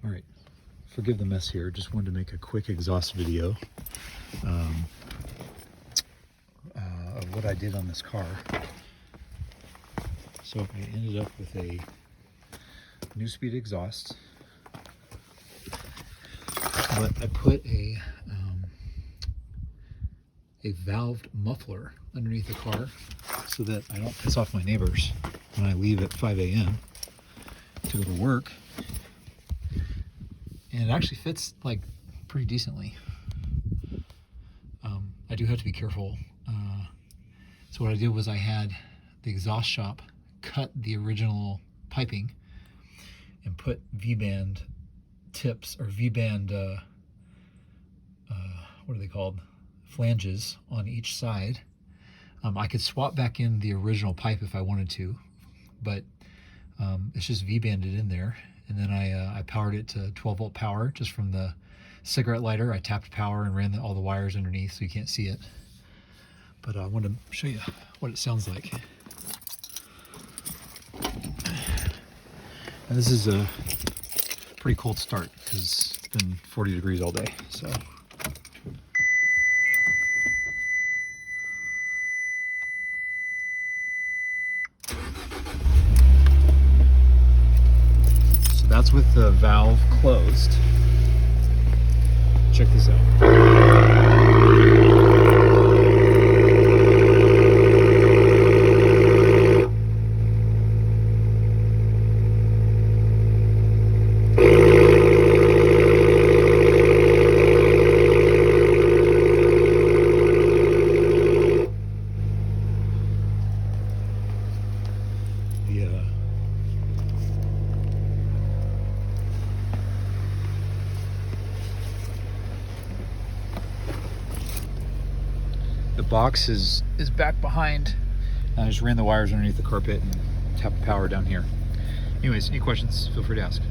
All right, forgive the mess here. Just wanted to make a quick exhaust video of what I did on this car. So I ended up with a new speed exhaust, but I put a valved muffler underneath the car so that I don't piss off my neighbors when I leave at 5 a.m. to go to work. And it actually fits like pretty decently. I do have to be careful. So what I did was I had the exhaust shop cut the original piping and put V-band tips, or V-band, what are they called? Flanges on each side. I could swap back in the original pipe if I wanted to, but it's just V-banded in there. And then I powered it to 12 volt power just from the cigarette lighter. I tapped power and ran all the wires underneath so you can't see it. But I wanted to show you what it sounds like. And this is a pretty cold start because it's been 40 degrees all day. So that's with the valve closed. Check this out. The box is back behind. I just ran the wires underneath the carpet and tapped the power down here. Anyways, any questions, feel free to ask.